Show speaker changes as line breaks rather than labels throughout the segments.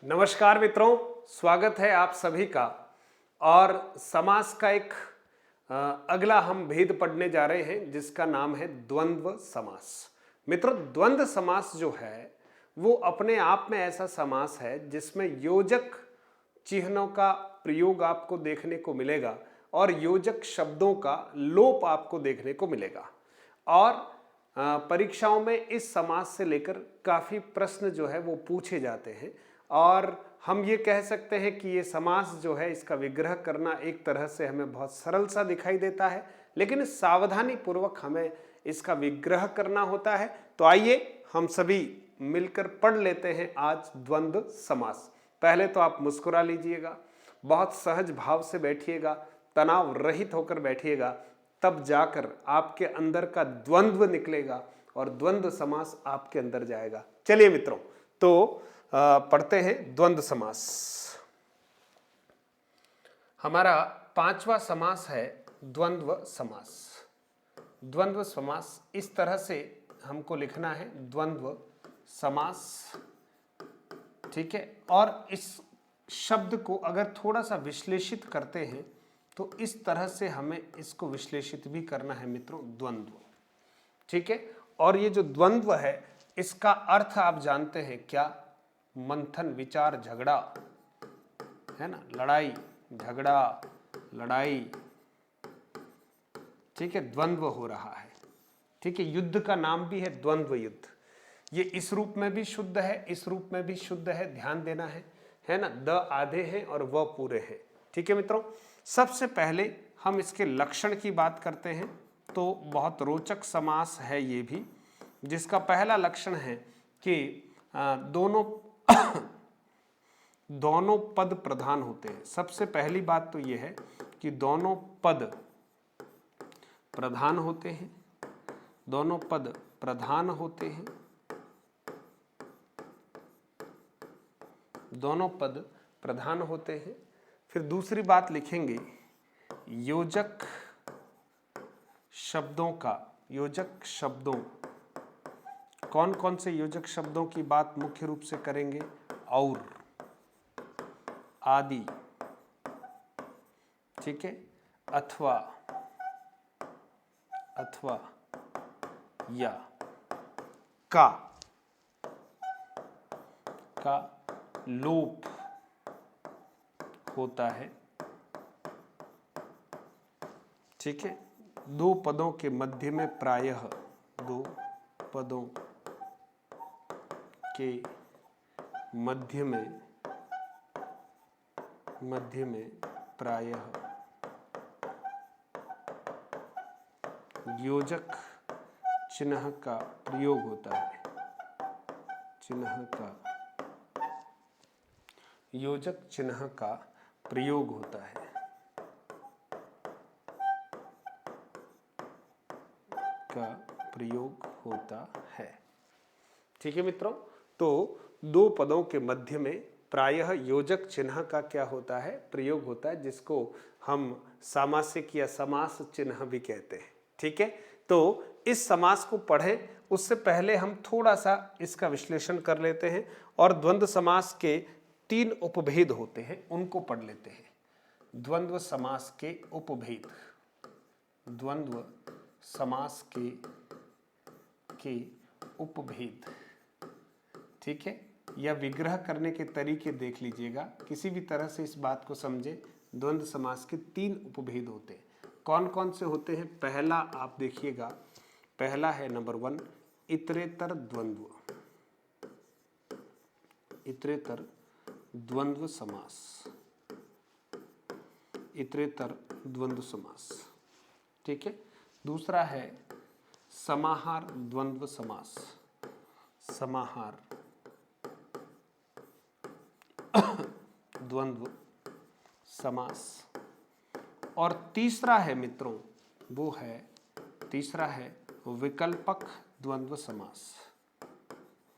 नमस्कार मित्रों, स्वागत है आप सभी का। और समास का एक अगला हम भेद पढ़ने जा रहे हैं जिसका नाम है द्वंद्व समास। मित्रों, द्वंद्व समास जो है वो अपने आप में ऐसा समास है जिसमें योजक चिन्हों का प्रयोग आपको देखने को मिलेगा और योजक शब्दों का लोप आपको देखने को मिलेगा। और परीक्षाओं में इस समास से लेकर काफी प्रश्न जो है वो पूछे जाते हैं और हम ये कह सकते हैं कि ये समास जो है इसका विग्रह करना एक तरह से हमें बहुत सरल सा दिखाई देता है, लेकिन सावधानी पूर्वक हमें इसका विग्रह करना होता है। तो आइए हम सभी मिलकर पढ़ लेते हैं आज द्वंद्व समास। पहले तो आप मुस्कुरा लीजिएगा, बहुत सहज भाव से बैठिएगा, तनाव रहित होकर बैठिएगा, तब जाकर आपके अंदर का द्वंद्व निकलेगा और द्वंद्व समास आपके अंदर जाएगा। चलिए मित्रों, तो पढ़ते हैं द्वंद्व समास। हमारा पांचवा समास है द्वंद्व समास। द्वंद्व समास इस तरह से हमको लिखना है, द्वंद्व समास, ठीक है। और इस शब्द को अगर थोड़ा सा विश्लेषित करते हैं तो इस तरह से हमें इसको विश्लेषित भी करना है मित्रों, द्वंद्व, ठीक है। और ये जो द्वंद्व है इसका अर्थ आप जानते हैं क्या? मंथन, विचार, झगड़ा, है ना, लड़ाई, झगड़ा, लड़ाई, ठीक है, द्वंद्व हो रहा है, ठीक है। युद्ध का नाम भी है द्वंद्व युद्ध। ये इस रूप में भी शुद्ध है, इस रूप में भी शुद्ध है, ध्यान देना है ना। द आधे हैं और व पूरे हैं, ठीक है मित्रों। सबसे पहले हम इसके लक्षण की बात करते हैं तो बहुत रोचक समास है ये भी, जिसका पहला लक्षण है कि दोनों पद प्रधान होते हैं। सबसे पहली बात तो ये है कि दोनों पद प्रधान होते हैं, दोनों पद प्रधान होते हैं, दोनों पद प्रधान होते हैं। फिर दूसरी बात लिखेंगे, योजक शब्दों का, योजक शब्दों, कौन कौन से योजक शब्दों की बात मुख्य रूप से करेंगे? और, आदि, ठीक है, अथवा, अथवा, या, का लोप होता है, ठीक है। दो पदों के मध्य में प्रायः, दो पदों के मध्य में प्रायः योजक चिन्ह का प्रयोग होता है, योजक चिन्ह का प्रयोग होता है, ठीक है मित्रों। तो दो पदों के मध्य में प्रायः योजक चिन्ह का क्या होता है? प्रयोग होता है, जिसको हम सामासिक या समास चिन्ह भी कहते हैं, ठीक है। तो इस समास को पढ़ें उससे पहले हम थोड़ा सा इसका विश्लेषण कर लेते हैं और द्वंद्व समास के तीन उपभेद होते हैं उनको पढ़ लेते हैं। द्वंद्व समास के उपभेद, द्वंद्व समास के उपभेद, ठीक है। या विग्रह करने के तरीके देख लीजिएगा, किसी भी तरह से इस बात को समझे। द्वंद्व समास के तीन उपभेद होते हैं। कौन कौन से होते हैं? पहला आप देखिएगा, पहला है नंबर 1, इतरेतर द्वंद्व, इतरेतर द्वंद्व समास, इतरेतर द्वंद्व समास, ठीक है। दूसरा है समाहार द्वंद्व समास, समाहार द्वंद्व समास। और तीसरा है मित्रों, वो है, तीसरा है विकल्पक द्वंद्व समास,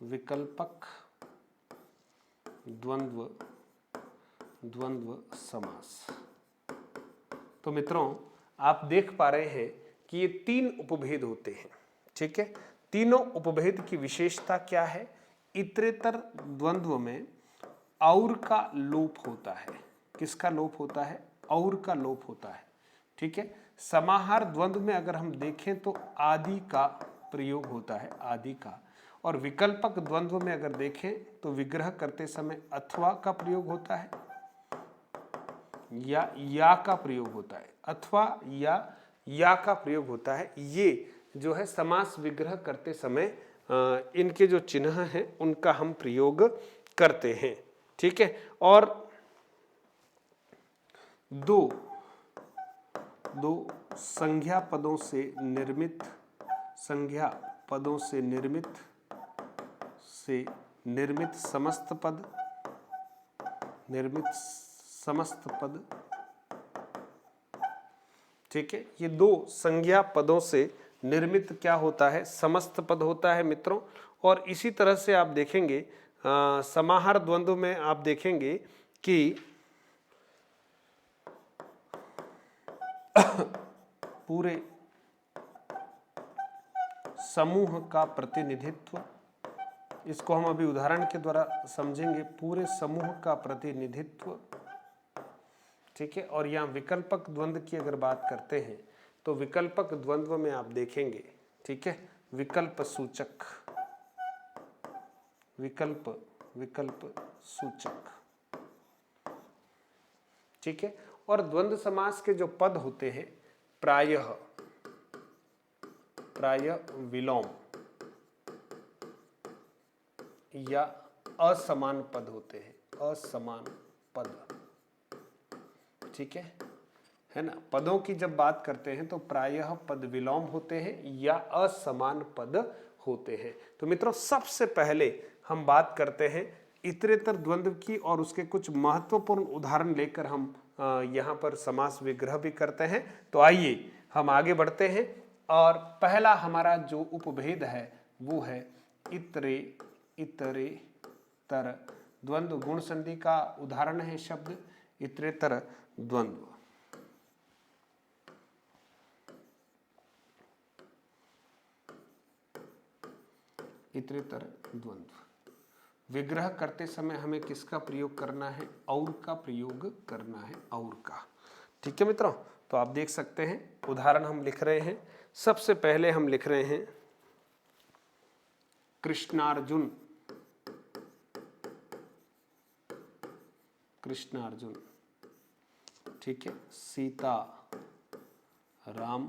विकल्पक द्वंद्व समास। तो मित्रों, आप देख पा रहे हैं कि ये तीन उपभेद होते हैं, ठीक है। तीनों उपभेद की विशेषता क्या है? इतरेतर द्वंद्व में और का लोप होता है। किसका लोप होता है? और का लोप होता है। ठीक है। समाहार द्वंद्व में अगर हम देखें तो आदि का प्रयोग होता है, आदि का। और विकल्पक द्वंद्व में अगर देखें तो विग्रह करते समय अथवा का प्रयोग होता है या का प्रयोग होता है, अथवा या का प्रयोग होता है। ये जो है समास विग्रह करते समय इनके जो चिन्ह हैं उनका हम प्रयोग करते हैं। ठीक है। और दो संज्ञा पदों से निर्मित समस्त पद, ठीक है। ये दो संज्ञा पदों से निर्मित क्या होता है? समस्त पद होता है मित्रों। और इसी तरह से आप देखेंगे समाहार द्वंद्व में आप देखेंगे कि पूरे समूह का प्रतिनिधित्व, इसको हम अभी उदाहरण के द्वारा समझेंगे, पूरे समूह का प्रतिनिधित्व। ठीक है। और यहाँ विकल्पक द्वंद्व की अगर बात करते हैं तो विकल्पक द्वंद्व में आप देखेंगे, ठीक है, विकल्प सूचक, विकल्प सूचक। ठीक है। और द्वंद्व समास के जो पद होते हैं प्रायः विलोम या असमान पद होते हैं, असमान पद। ठीक है ना। पदों की जब बात करते हैं तो प्रायः पद विलोम होते हैं या असमान पद होते हैं। तो मित्रों सबसे पहले हम बात करते हैं इतरेतर द्वंद्व की और उसके कुछ महत्वपूर्ण उदाहरण लेकर हम यहाँ पर समास विग्रह भी करते हैं। तो आइए हम आगे बढ़ते हैं। और पहला हमारा जो उपभेद है वो है इतरेतर द्वंद्व। गुण संधि का उदाहरण है शब्द इतरेतर द्वंद्व। इतरेतर द्वंद्व विग्रह करते समय हमें किसका प्रयोग करना है? और का प्रयोग करना है, और का। ठीक है मित्रों। तो आप देख सकते हैं उदाहरण हम लिख रहे हैं। सबसे पहले हम लिख रहे हैं कृष्णार्जुन, ठीक है, सीता राम,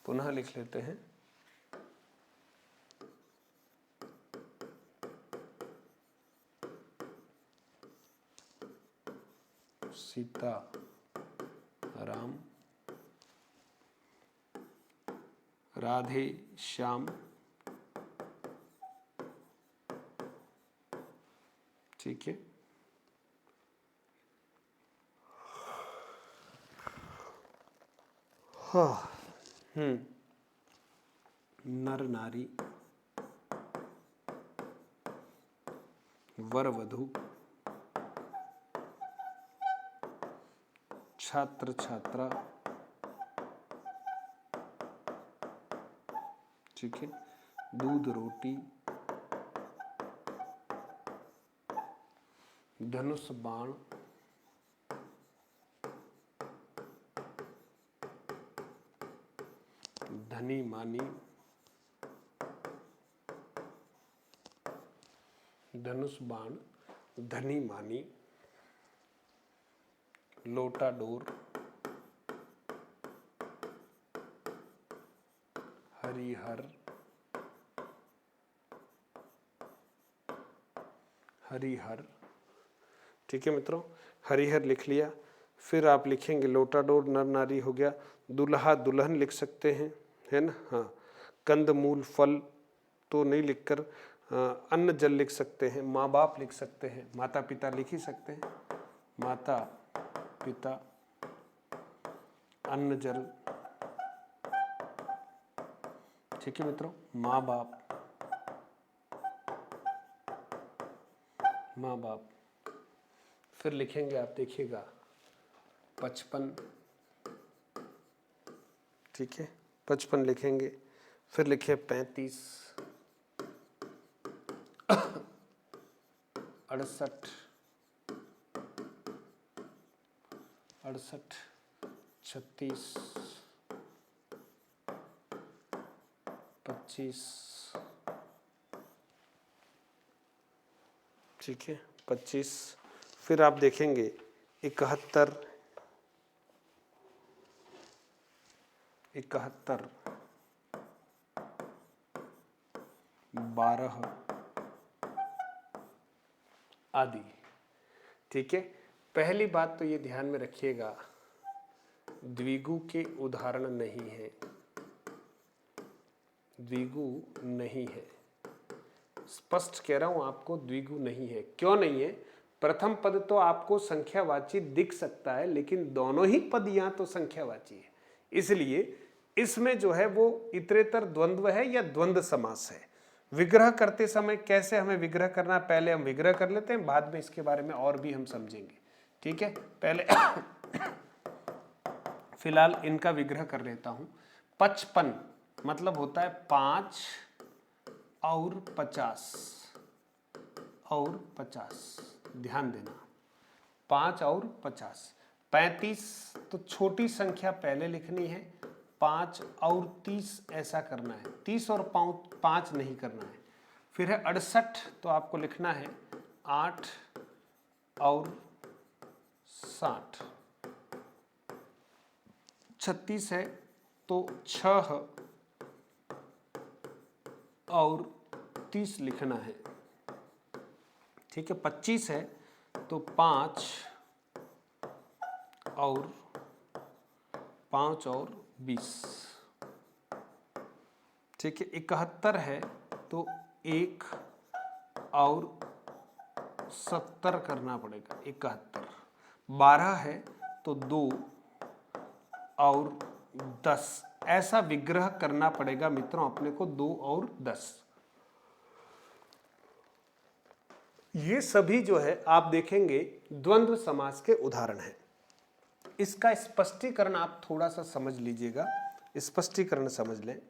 पुनः लिख लेते हैं सीता राम, राधे श्याम। ठीक है। हाँ। नर नारी, वर वधू, छात्र छात्रा। ठीक है। दूध रोटी, धनुष बाण, धनी मानी, धनुष बाण, धनी मानी, लोटा डोर, हरिहर, ठीक है मित्रों। हरिहर लिख लिया। फिर आप लिखेंगे लोटा डोर नर नारी हो गया। दुल्हा दुल्हन लिख सकते हैं, है ना। हाँ। कंद मूल फल तो नहीं लिखकर अन्न जल लिख सकते हैं। माँ बाप लिख सकते हैं, माता पिता लिख ही सकते हैं, माता पिता, अन्न जल। ठीक है मित्रों। माँ बाप, माँ बाप। फिर लिखेंगे आप देखिएगा 55 ठीक है, 55 लिखेंगे, फिर लिखे 35, 68, 36, 25, ठीक है 25, फिर आप देखेंगे 71, 12 आदि। ठीक है, पहली बात तो ये ध्यान में रखिएगा, द्विगु के उदाहरण नहीं है, द्विगु नहीं है, स्पष्ट कह रहा हूं आपको, द्विगु नहीं है। क्यों नहीं है? प्रथम पद तो आपको संख्यावाची दिख सकता है, लेकिन दोनों ही पद यहां तो संख्यावाची है, इसलिए इसमें जो है वो इतरेतर द्वंद्व है या द्वंद्व समास है। विग्रह करते समय कैसे हमें विग्रह करना, पहले हम विग्रह कर लेते हैं, बाद में इसके बारे में और भी हम समझेंगे। ठीक है, पहले फिलहाल इनका विग्रह कर लेता हूं। 55 मतलब होता है 5 और 50 और 50, ध्यान देना, 5 और 50। 35 तो छोटी संख्या पहले लिखनी है, 5 और 30 ऐसा करना है, 30 और 5 नहीं करना है। फिर है 68 तो आपको लिखना है 8 और 60। 36 है तो 6 और 30 लिखना है। ठीक है, 25 है तो 5 और 20। ठीक है, 71 है तो 1 और 70 करना पड़ेगा, 71। 12 है तो 2 और 10, ऐसा विग्रह करना पड़ेगा मित्रों अपने को, 2 और 10। ये सभी जो है आप देखेंगे द्वंद्व समास के उदाहरण हैं। इसका स्पष्टीकरण आप थोड़ा सा समझ लीजिएगा, स्पष्टीकरण समझ लें।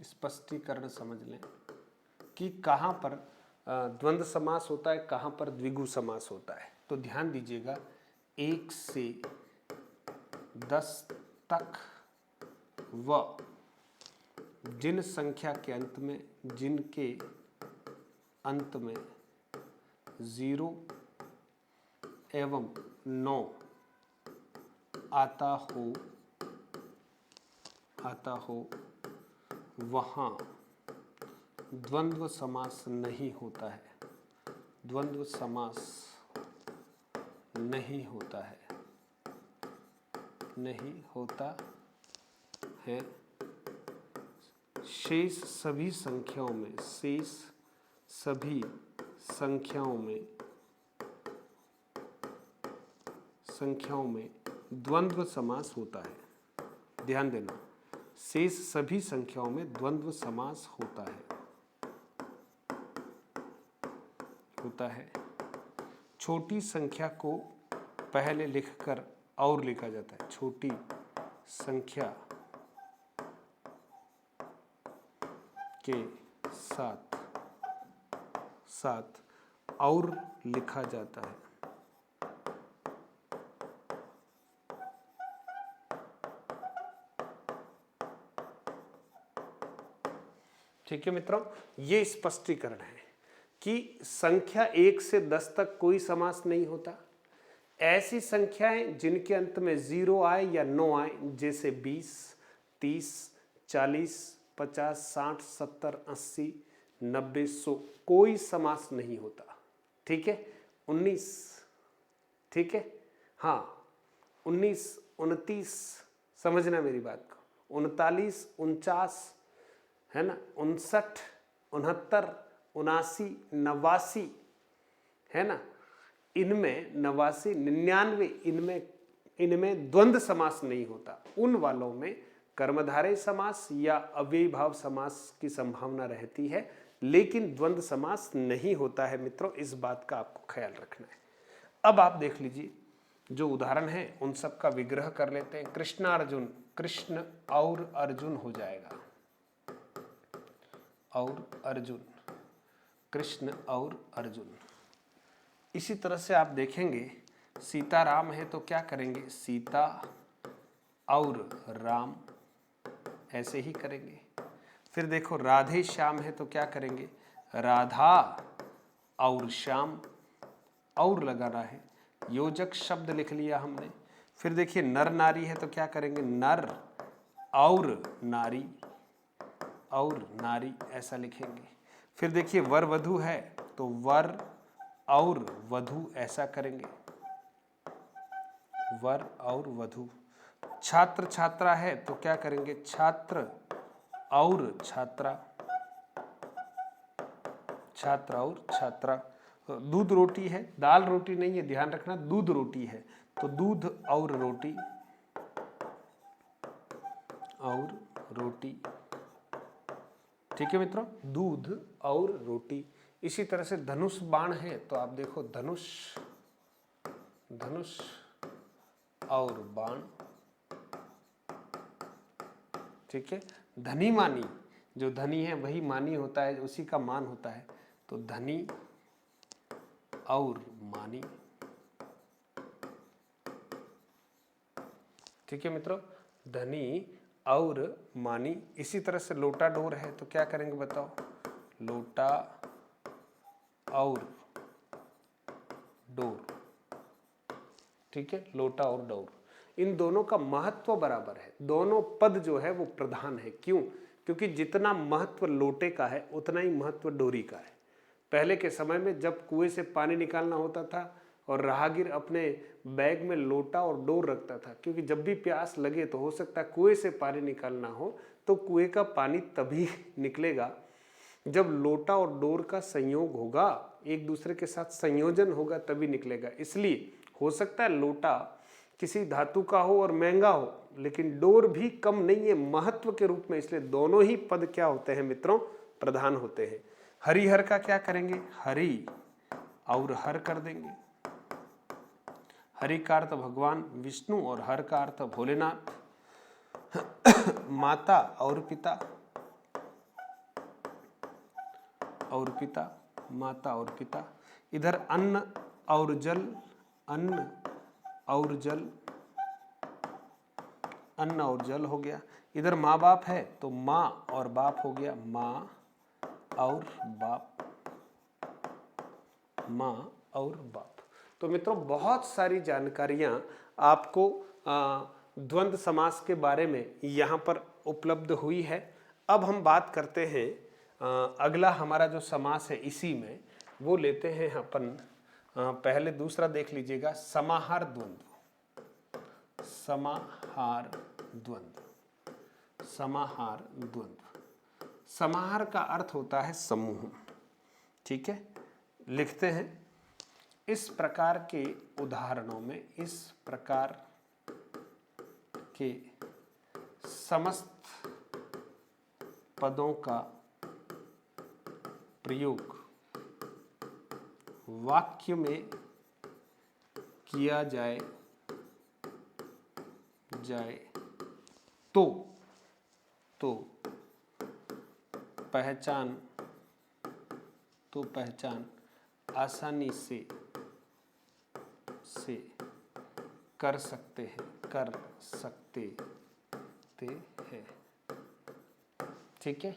स्पष्टीकरण समझ लें कि कहां पर द्वंद्व समास होता है, कहां पर द्विगु समास होता है। तो ध्यान दीजिएगा, 1 से 10 तक व जिन संख्या के अंत में, जिनके अंत में 0 एवं 9 आता हो वहाँ द्वंद्व समास नहीं होता है, द्वंद्व समास नहीं होता है, नहीं होता है। शेष सभी संख्याओं में, शेष सभी संख्याओं में द्वंद्व समास होता है। ध्यान देना, शेष सभी संख्याओं में द्वंद्व समास होता है। छोटी संख्या को पहले लिखकर और लिखा जाता है, छोटी संख्या के साथ और लिखा जाता है। ठीक है मित्रों, ये स्पष्टीकरण है कि संख्या 1 से 10 तक कोई समास नहीं होता। ऐसी संख्याएं जिनके अंत में 0 आए या 9 आए, जैसे 20, 30, 40, 50, 60, 70, 80, 90, 100, कोई समास नहीं होता। ठीक है, 19, ठीक है, हाँ 19, 29, समझना मेरी बात को, 39, 49, है ना, 59, 69, 79, 89, है ना, इनमें 89, 99, इनमें द्वंद्व समास नहीं होता। उन वालों में कर्मधारय समास या अव्ययी भाव समास की संभावना रहती है, लेकिन द्वंद्व समास नहीं होता है मित्रों, इस बात का आपको ख्याल रखना है। अब आप देख लीजिए जो उदाहरण है उन सब का विग्रह कर लेते हैं। कृष्णार्जुन, कृष्ण और अर्जुन हो जाएगा, और अर्जुन, कृष्ण और अर्जुन। इसी तरह से आप देखेंगे सीताराम है तो क्या करेंगे, सीता और राम, ऐसे ही करेंगे। फिर देखो राधे श्याम है तो क्या करेंगे, राधा और श्याम, और लगाना है, योजक शब्द लिख लिया हमने। फिर देखिए नर नारी है तो क्या करेंगे, नर और नारी, और नारी, ऐसा लिखेंगे। फिर देखिए वर वधु है तो वर और वधु, ऐसा करेंगे, वर और वधु। छात्र छात्रा है तो क्या करेंगे, छात्र और छात्रा, छात्र और छात्रा। दूध रोटी है, दाल रोटी नहीं है, ध्यान रखना, दूध रोटी है तो दूध और रोटी, और रोटी। ठीक है मित्रों, दूध और रोटी। इसी तरह से धनुष बाण है तो आप देखो धनुष, धनुष और बाण। ठीक है, धनी मानी, जो धनी है वही मानी होता है, उसी का मान होता है, तो धनी और मानी। ठीक है मित्रों, धनी और मानी। इसी तरह से लोटा डोर है तो क्या करेंगे बताओ, लोटा और डोर। ठीक है, लोटा और डोर, इन दोनों का महत्व बराबर है, दोनों पद जो है वो प्रधान है। क्यों? क्योंकि जितना महत्व लोटे का है उतना ही महत्व डोरी का है। पहले के समय में जब कुएं से पानी निकालना होता था और राहगीर अपने बैग में लोटा और डोर रखता था, क्योंकि जब भी प्यास लगे तो हो सकता है कुएं से पानी निकालना हो, तो कुएं का पानी तभी निकलेगा जब लोटा और डोर का संयोग होगा, एक दूसरे के साथ संयोजन होगा, तभी निकलेगा। इसलिए हो सकता है लोटा किसी धातु का हो और महंगा हो, लेकिन डोर भी कम नहीं है महत्व के रूप में, इसलिए दोनों ही पद क्या होते हैं मित्रों, प्रधान होते हैं। हरिहर का क्या करेंगे, हरि और हर कर देंगे। हरि का अर्थ भगवान विष्णु और हर का अर्थ भोलेनाथ। माता और पिता, और पिता, माता और पिता। इधर अन्न और जल, अन्न और जल, अन्न और जल हो गया। इधर माँ बाप है तो माँ और बाप हो गया, माँ और बाप, माँ और बाप। तो मित्रों बहुत सारी जानकारियां आपको द्वंद्व समास के बारे में यहाँ पर उपलब्ध हुई है। अब हम बात करते हैं अगला हमारा जो समास है इसी में, वो लेते हैं अपन पहले दूसरा देख लीजिएगा, समाहार द्वंद्व। समाहार द्वंद्व, समाहार द्वंद्व। समाहार का अर्थ होता है समूह। ठीक है, लिखते हैं, इस प्रकार के उदाहरणों में, इस प्रकार के समस्त पदों का प्रयोग वाक्य में किया जाए तो पहचान आसानी से कर सकते हैं। ठीक है,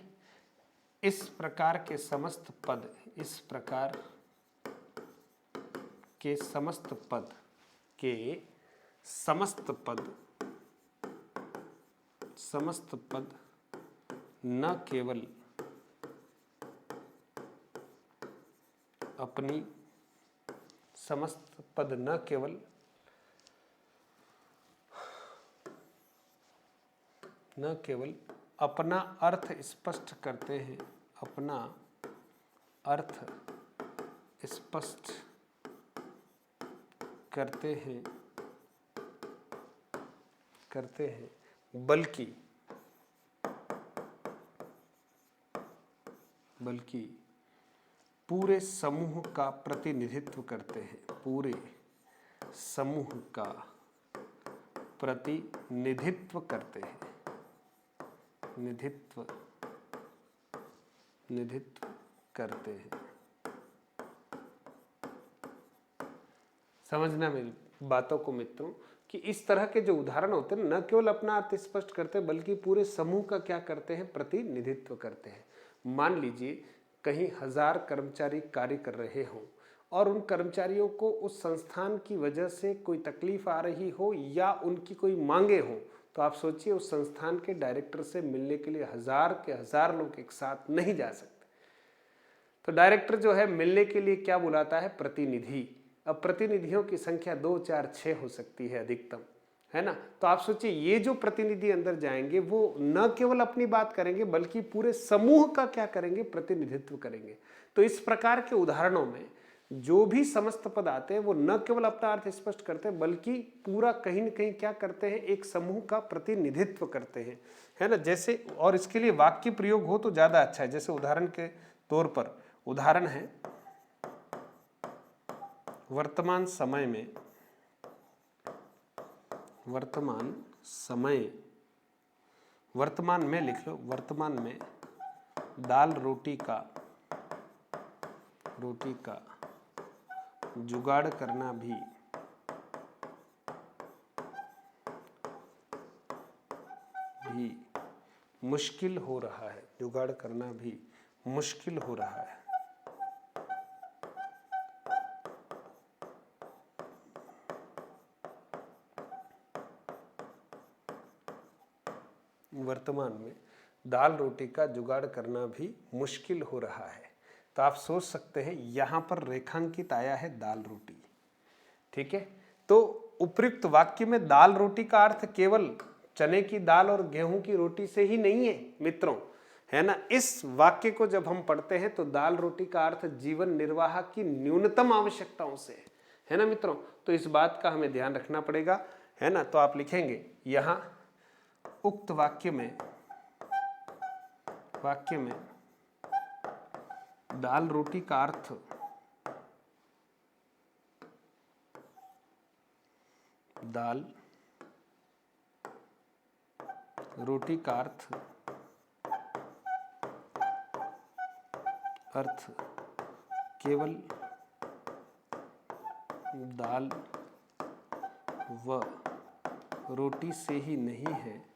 इस प्रकार के समस्त पद, इस प्रकार के समस्त पद के समस्त पद न केवल अपनी, समस्त पद न केवल अपना अर्थ स्पष्ट करते हैं, अपना अर्थ स्पष्ट करते हैं, बल्कि पूरे समूह का प्रतिनिधित्व करते हैं, पूरे समूह का प्रतिनिधित्व करते हैं, निधित्व करते हैं। समझना मेरी बातों को मित्रों कि इस तरह के जो उदाहरण होते हैं न केवल अपना अर्थ स्पष्ट करते हैं बल्कि पूरे समूह का क्या करते हैं, प्रतिनिधित्व करते हैं। मान लीजिए कहीं 1000 कर्मचारी कार्य कर रहे हों और उन कर्मचारियों को उस संस्थान की वजह से कोई तकलीफ आ रही हो या उनकी कोई मांगे हो, तो आप सोचिए उस संस्थान के डायरेक्टर से मिलने के लिए 1000 के 1000 लोग एक साथ नहीं जा सकते। तो डायरेक्टर जो है मिलने के लिए क्या बुलाता है, प्रतिनिधि। अब प्रतिनिधियों की संख्या 2, 4, 6 हो सकती है अधिकतम, है ना। तो आप सोचिए ये जो प्रतिनिधि अंदर जाएंगे वो न केवल अपनी बात करेंगे बल्कि पूरे समूह का क्या करेंगे, प्रतिनिधित्व करेंगे। तो इस प्रकार के उदाहरणों में जो भी समस्त पद आते हैं वो न केवल अपना अर्थ स्पष्ट करते हैं बल्कि पूरा कहीं न कहीं क्या करते हैं, एक समूह का प्रतिनिधित्व करते हैं, है ना। जैसे और इसके लिए वाक्य प्रयोग हो तो ज्यादा अच्छा है। जैसे उदाहरण के तौर पर उदाहरण है, वर्तमान समय में लिख लो, वर्तमान में दाल रोटी का जुगाड़ करना भी मुश्किल हो रहा है, जुगाड़ करना भी मुश्किल हो रहा है। वर्तमान में दाल रोटी का जुगाड़ करना भी मुश्किल हो रहा है। तो आप सोच सकते हैं यहां पर रेखांकित आया है दाल रोटी, ठीक है। तो उपयुक्त वाक्य में दाल रोटी का अर्थ केवल चने की दाल और गेहूं की रोटी से ही नहीं है मित्रों, है ना। इस वाक्य को जब हम पढ़ते हैं तो दाल रोटी का अर्थ जीवन निर्वाह की न्यूनतम आवश्यकताओं से है ना मित्रों। तो इस बात का हमें ध्यान रखना पड़ेगा, है ना। तो आप लिखेंगे यहां उक्त वाक्य में दाल रोटी का अर्थ दाल रोटी का अर्थ केवल दाल व रोटी से ही नहीं है,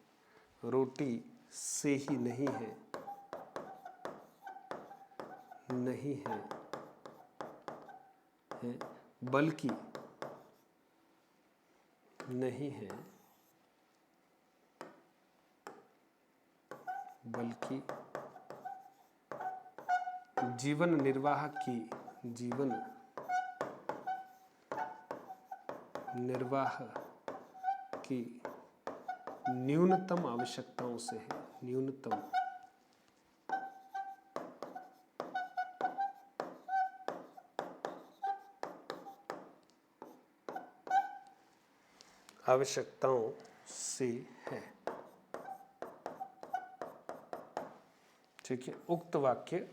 बल्कि जीवन निर्वाह की न्यूनतम आवश्यकताओं से है, न्यूनतम आवश्यकताओं से है, ठीक है। उक्त वाक्य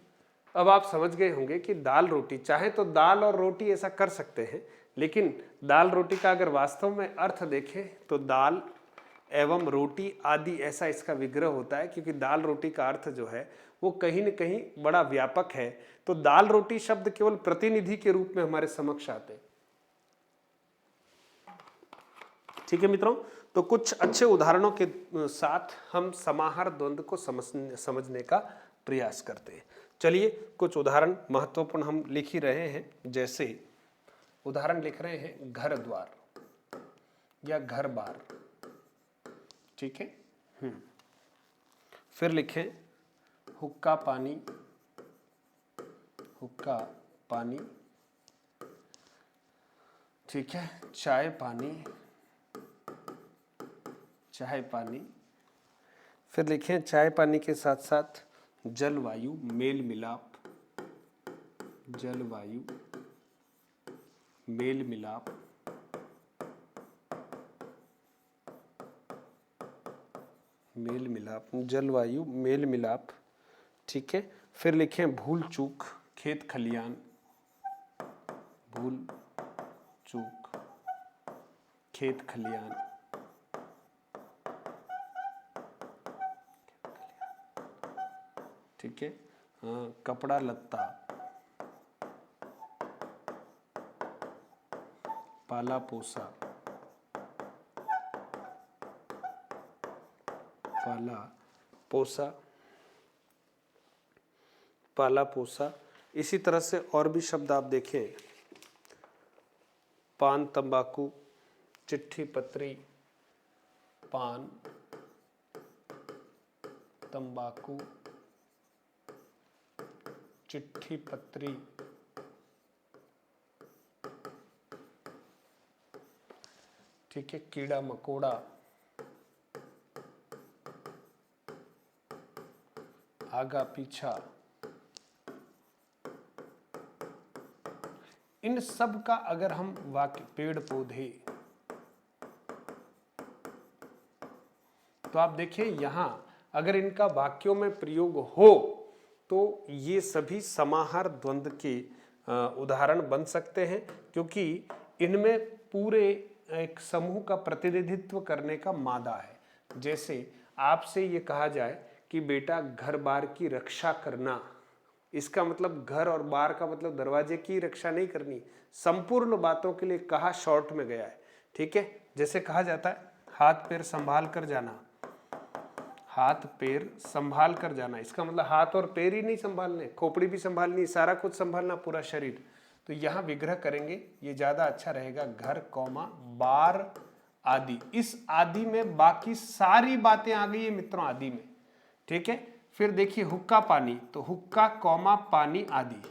अब आप समझ गए होंगे कि दाल रोटी, चाहे तो दाल और रोटी ऐसा कर सकते हैं, लेकिन दाल रोटी का अगर वास्तव में अर्थ देखें तो दाल एवं रोटी आदि ऐसा इसका विग्रह होता है, क्योंकि दाल रोटी का अर्थ जो है वो कहीं न कहीं बड़ा व्यापक है। तो दाल रोटी शब्द केवल प्रतिनिधि के रूप में हमारे समक्ष आते हैं, ठीक है मित्रों। तो कुछ अच्छे उदाहरणों के साथ हम समाहार द्वंद्व को समझने का प्रयास करते हैं। चलिए कुछ उदाहरण महत्वपूर्ण हम लिख ही रहे हैं। जैसे उदाहरण लिख रहे हैं घर द्वार या घर बार, ठीक है। फिर लिखें हुक्का पानी, ठीक है। चाय पानी, फिर लिखें चाय पानी के साथ साथ जलवायु मेल मिलाप, जलवायु मेल मिलाप, ठीक है। फिर लिखें भूल चूक खेत खलियान, भूल चूक खेत खलियान, ठीक है। कपड़ा लत्ता, पाला पोसा, पाला पोसा, पाला पोसा। इसी तरह से और भी शब्द आप देखें, पान तंबाकू, चिट्ठी पत्री, पान तंबाकू, चिट्ठी पत्री, ठीक है। कीड़ा मकोड़ा, आगा पीछा, इन सब का अगर हम वाक्य, पेड़ पौधे, तो आप देखिए यहां अगर इनका वाक्यों में प्रयोग हो तो ये सभी समाहार द्वंद्व के उदाहरण बन सकते हैं, क्योंकि इनमें पूरे एक समूह का प्रतिनिधित्व करने का मादा है। जैसे आपसे ये कहा जाए कि बेटा घर बार की रक्षा करना, इसका मतलब घर और बार का मतलब दरवाजे की रक्षा नहीं करनी, संपूर्ण बातों के लिए कहा शॉर्ट में गया है, ठीक है। जैसे कहा जाता है हाथ पैर संभाल कर जाना, हाथ पैर संभाल कर जाना, इसका मतलब हाथ और पैर ही नहीं संभालने, खोपड़ी भी संभालनी, सारा कुछ संभालना, पूरा शरीर। तो यहां विग्रह करेंगे, ये ज्यादा अच्छा रहेगा, घर कौमा बार आदि। इस आदि में बाकी सारी बातें आ गई है मित्रों, आदि में, ठीक है। फिर देखिए हुक्का पानी, तो हुक्का कौमा पानी आदि,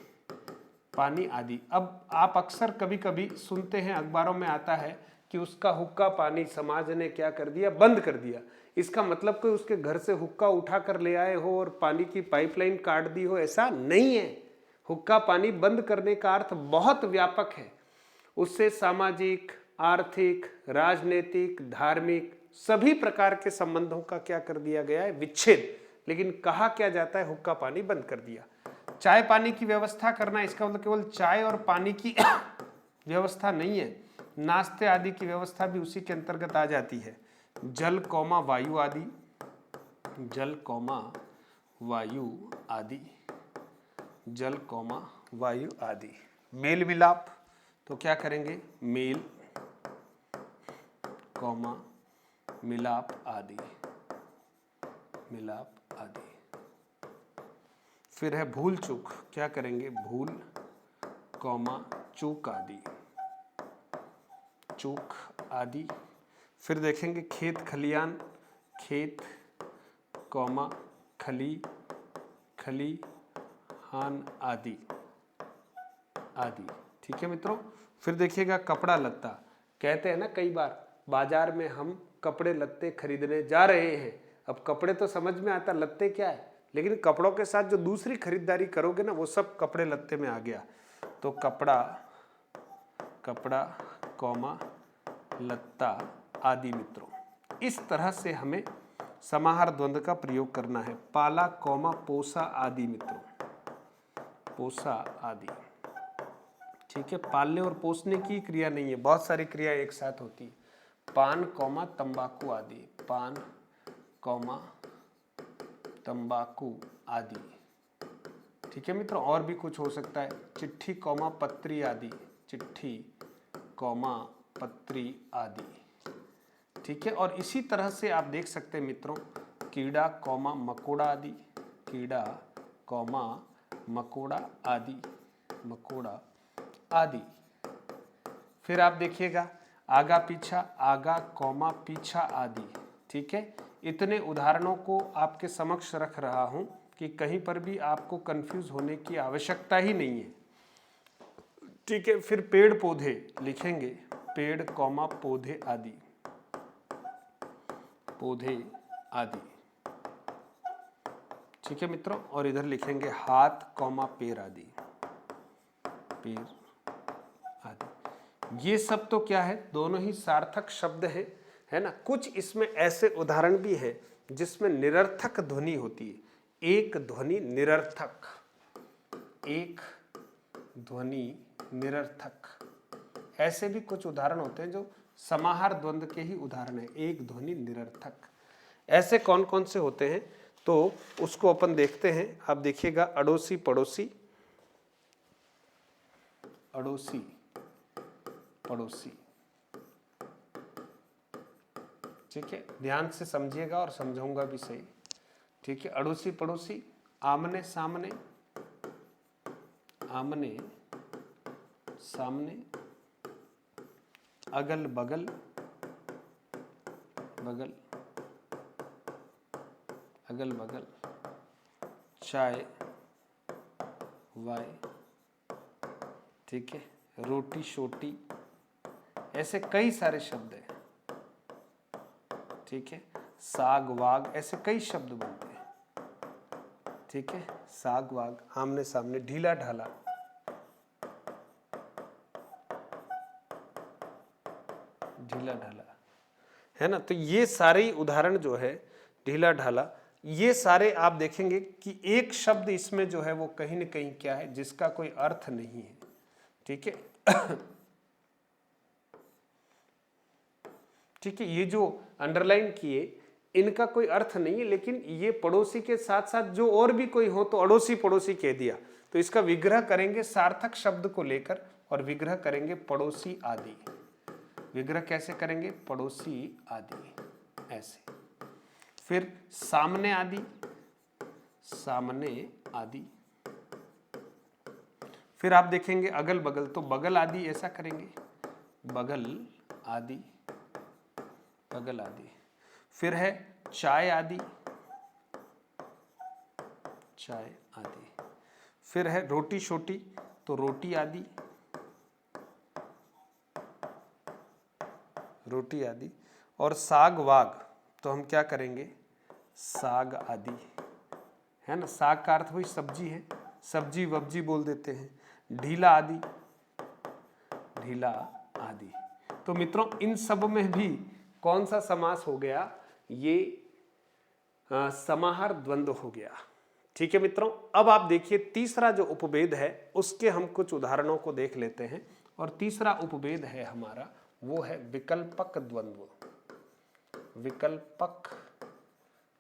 पानी आदि। अब आप अक्सर कभी कभी सुनते हैं, अखबारों में आता है कि उसका हुक्का पानी समाज ने क्या कर दिया, बंद कर दिया। इसका मतलब कोई उसके घर से हुक्का उठा कर ले आए हो और पानी की पाइपलाइन काट दी हो, ऐसा नहीं है। हुक्का पानी बंद करने का अर्थ बहुत व्यापक है, उससे सामाजिक, आर्थिक, राजनीतिक, धार्मिक सभी प्रकार के संबंधों का क्या कर दिया गया है, विच्छेद। लेकिन कहा क्या जाता है, हुक्का पानी बंद कर दिया। चाय पानी की व्यवस्था करना, इसका मतलब केवल चाय और पानी की व्यवस्था नहीं है, नाश्ते आदि की व्यवस्था भी उसी के अंतर्गत आ जाती है। जल कौमा वायु आदि, जल कौमा वायु आदि, जल कौमा वायु आदि। मेल मिलाप, तो क्या करेंगे, मेल कौमा मिलाप आदि, मिलाप आदि। फिर है भूल चूक, क्या करेंगे, भूल कौमा चूक आदि, चूक आदि। फिर देखेंगे खेत खलियान, खेत कौमा खली, खली हान आदि, आदि, ठीक है मित्रों। फिर देखिएगा कपड़ा लत्ता, कहते हैं ना कई बार बाजार में हम कपड़े लत्ते खरीदने जा रहे हैं। अब कपड़े तो समझ में आता, लत्ते क्या है, लेकिन कपड़ों के साथ जो दूसरी खरीदारी करोगे ना, वो सब कपड़े लत्ते में आ गया। तो कपड़ा, कपड़ा कौमा लत्ता आदि मित्रों। इस तरह से हमें समाहार द्वंद्व का प्रयोग करना है। पाला कौमा पोसा आदि मित्रों, पोसा आदि, ठीक है। पालने और पोसने की क्रिया नहीं है, बहुत सारी क्रिया एक साथ होती है। पान कौमा तंबाकू आदि, पान कौमा तंबाकू आदि, ठीक है मित्रों। और भी कुछ हो सकता है, चिट्ठी कौमा पत्री आदि, चिट्ठी कौमा पत्री आदि, ठीक है। और इसी तरह से आप देख सकते हैं मित्रों, कीड़ा कौमा मकोड़ा आदि, कीड़ा कौमा मकोड़ा आदि, मकोड़ा आदि। फिर आप देखिएगा आगा पीछा, आगा कौमा पीछा आदि, ठीक है। इतने उदाहरणों को आपके समक्ष रख रहा हूं कि कहीं पर भी आपको कंफ्यूज होने की आवश्यकता ही नहीं है, ठीक है। फिर पेड़ पौधे लिखेंगे, पेड़ कौमा पौधे आदि, पौधे आदि, ठीक है मित्रों। और इधर लिखेंगे हाथ कौमा पैर आदि, पैर आदि। ये सब तो क्या है, दोनों ही सार्थक शब्द हैं, है ना। कुछ इसमें ऐसे उदाहरण भी हैं जिसमें निरर्थक ध्वनि होती है, एक ध्वनि निरर्थक, एक ध्वनि निरर्थक। ऐसे भी कुछ उदाहरण होते हैं जो समाहार द्वंद्व के ही उदाहरण है, एक ध्वनि निरर्थक। ऐसे कौन कौन से होते हैं तो उसको अपन देखते हैं। आप देखिएगा, अड़ोसी पड़ोसी, अड़ोसी पड़ोसी, ठीक है, ध्यान से समझिएगा और समझाऊंगा भी सही, ठीक है। अड़ोसी पड़ोसी, आमने सामने, आमने सामने, अगल बगल, बगल अगल बगल, चाय वाय, ठीक है, रोटी शोटी, ऐसे कई सारे शब्द हैं, ठीक है। साग वाग, ऐसे कई शब्द बनते हैं, ठीक है। साग वाग, आमने सामने, ढीला ढाला, ढीला ढाला, है ना। तो ये सारे उदाहरण जो है, ढीला ढाला, ये सारे आप देखेंगे कि एक शब्द इसमें जो है वो कहीं ना कहीं क्या है, जिसका कोई अर्थ नहीं है, ठीक है। ठीक है, ये जो अंडरलाइन किए इनका कोई अर्थ नहीं है, लेकिन ये पड़ोसी के साथ साथ जो और भी कोई हो तो अड़ोसी पड़ोसी कह दिया, तो इसका विग्रह करेंगे सार्थक शब्द को लेकर और विग्रह करेंगे पड़ोसी आदि। विग्रह कैसे करेंगे, पड़ोसी आदि, ऐसे। फिर सामने आदि, सामने आदि। फिर आप देखेंगे अगल बगल, तो बगल आदि ऐसा करेंगे, बगल आदि, बगल आदि। फिर है चाय आदि, चाय आदि। फिर है रोटी छोटी, तो रोटी आदि, रोटी आदि। और साग वाग, तो हम क्या करेंगे, साग आदि, है ना। साग का अर्थ वही सब्जी है, सब्जी वब्जी बोल देते हैं। ढीला आदि, ढीला आदि। तो मित्रों इन सब में भी कौन सा समास हो गया, ये समाहार द्वंद्व हो गया, ठीक है मित्रों। अब आप देखिए तीसरा जो उपभेद है उसके हम कुछ उदाहरणों को देख लेते हैं। और तीसरा उपभेद है हमारा, वो है विकल्पक द्वंद्व। विकल्पक,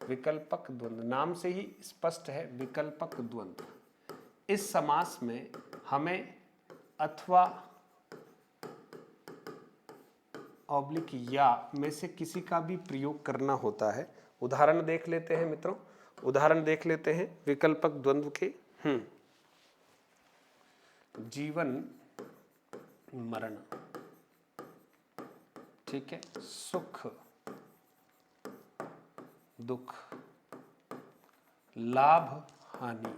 विकल्पक द्वंद्व नाम से ही स्पष्ट है, विकल्पक द्वंद्व। इस समास में हमें अथवा ऑब्लिक या में से किसी का भी प्रयोग करना होता है। उदाहरण देख लेते हैं मित्रों, उदाहरण देख लेते हैं विकल्पक द्वंद्व के। जीवन मरण, ठीक है, सुख दुख, लाभ हानि,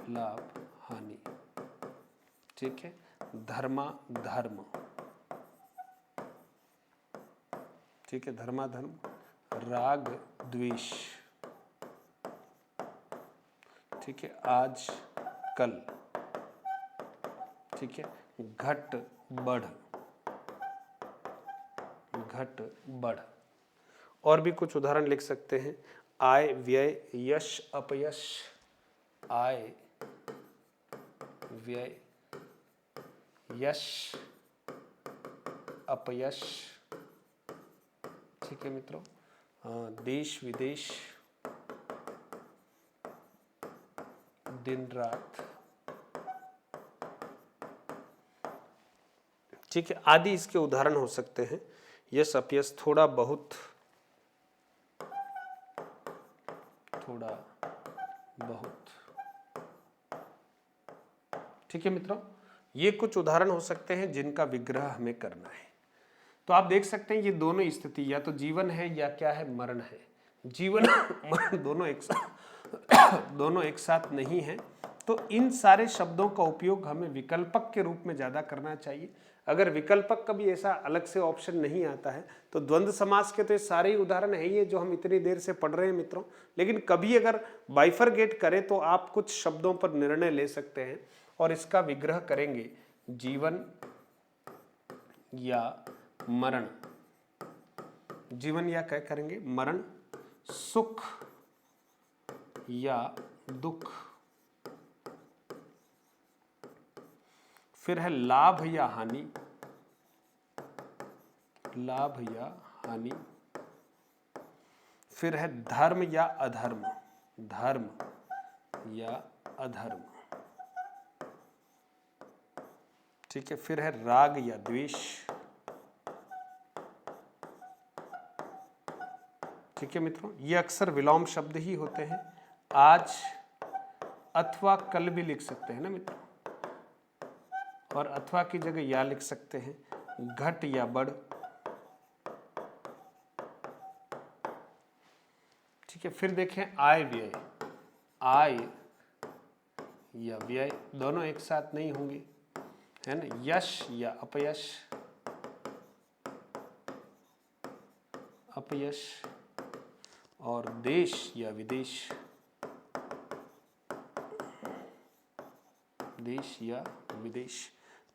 लाभ हानि, ठीक है, धर्मा धर्म, ठीक है, धर्मा धर्म, राग द्वेष, ठीक है, आज कल, ठीक है, घट बढ़, घट बढ़। और भी कुछ उदाहरण लिख सकते हैं, आय व्यय, यश अपयश, आय व्यय, यश अपयश, ठीक है मित्रों, देश विदेश, दिन रात, ठीक है, आदि इसके उदाहरण हो सकते हैं। यश अपयश, थोड़ा बहुत, थोड़ा बहुत, ठीक है मित्रों। ये कुछ उदाहरण हो सकते हैं जिनका विग्रह हमें करना है। तो आप देख सकते हैं ये दोनों स्थिति या तो जीवन है या क्या है, मरण है। जीवन मरण दोनों एक साथ नहीं है। तो इन सारे शब्दों का उपयोग हमें विकल्पक के रूप में ज्यादा करना चाहिए। अगर विकल्पक का भी ऐसा अलग से ऑप्शन नहीं आता है तो द्वंद्व समास के तो ये सारे ही उदाहरण है ही जो हम इतनी देर से पढ़ रहे हैं मित्रों। लेकिन कभी अगर बाइफरगेट करें तो आप कुछ शब्दों पर निर्णय ले सकते हैं और इसका विग्रह करेंगे, जीवन या मरण, जीवन या क्या करेंगे, मरण, सुख या दुख, फिर है लाभ या हानि, लाभ या हानि। फिर है धर्म या अधर्म, धर्म या अधर्म। ठीक है, फिर है राग या द्वेष। ठीक है मित्रों, ये अक्सर विलोम शब्द ही होते हैं। आज अथवा कल भी लिख सकते हैं ना मित्रों, और अथवा की जगह या लिख सकते हैं। घट या बढ़। ठीक है, फिर देखें आय व्यय। आय या व्यय दोनों एक साथ नहीं होंगे, है ना। यश या अपयश, अपयश। और देश या विदेश, देश या विदेश।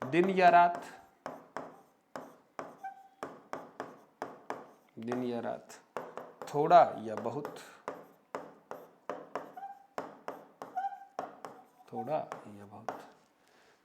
दिन या रात, दिन या रात। थोड़ा या बहुत, थोड़ा या बहुत।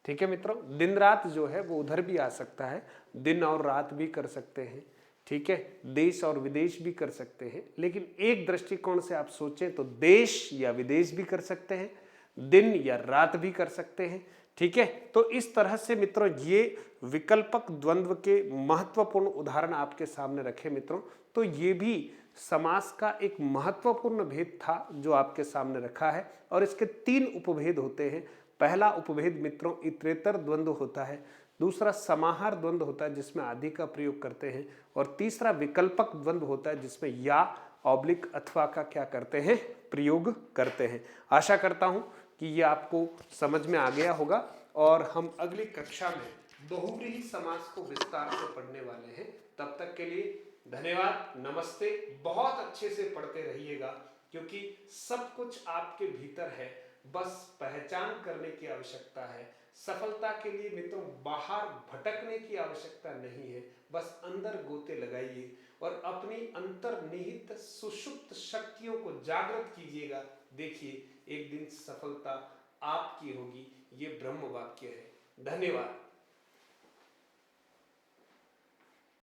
ठीक है मित्रों, दिन रात जो है वो उधर भी आ सकता है, दिन और रात भी कर सकते हैं। ठीक है, देश और विदेश भी कर सकते हैं, लेकिन एक दृष्टिकोण से आप सोचें तो देश या विदेश भी कर सकते हैं, दिन या रात भी कर सकते हैं। ठीक है, तो इस तरह से मित्रों ये विकल्पक द्वंद्व के महत्वपूर्ण उदाहरण आपके सामने रखे मित्रों। तो ये भी समास का एक महत्वपूर्ण भेद था जो आपके सामने रखा है, और इसके 3 उपभेद होते हैं। पहला उपभेद मित्रों इतरेतर द्वंद्व होता है, दूसरा समाहार द्वंद्व होता है जिसमें आदि का प्रयोग करते हैं, और तीसरा विकल्पक द्वंद्व होता है जिसमें या ऑब्लिक अथवा का क्या करते हैं, प्रयोग करते हैं। आशा करता हूं कि ये आपको समझ में आ गया होगा, और हम अगली कक्षा में बहुव्रीहि समास को विस्तार से पढ़ने वाले हैं। तब तक के लिए धन्यवाद, नमस्ते। बहुत अच्छे से पढ़ते रहिएगा, क्योंकि सब कुछ आपके भीतर है, बस पहचान करने की आवश्यकता है। सफलता के लिए मित्रों बाहर भटकने की आवश्यकता नहीं है, बस अंदर गोते लगाइए और अपनी अंतर्निहित सुषुप्त शक्तियों को जागृत कीजिएगा। देखिए एक दिन सफलता आपकी होगी। ये ब्रह्म वाक्य है। धन्यवाद।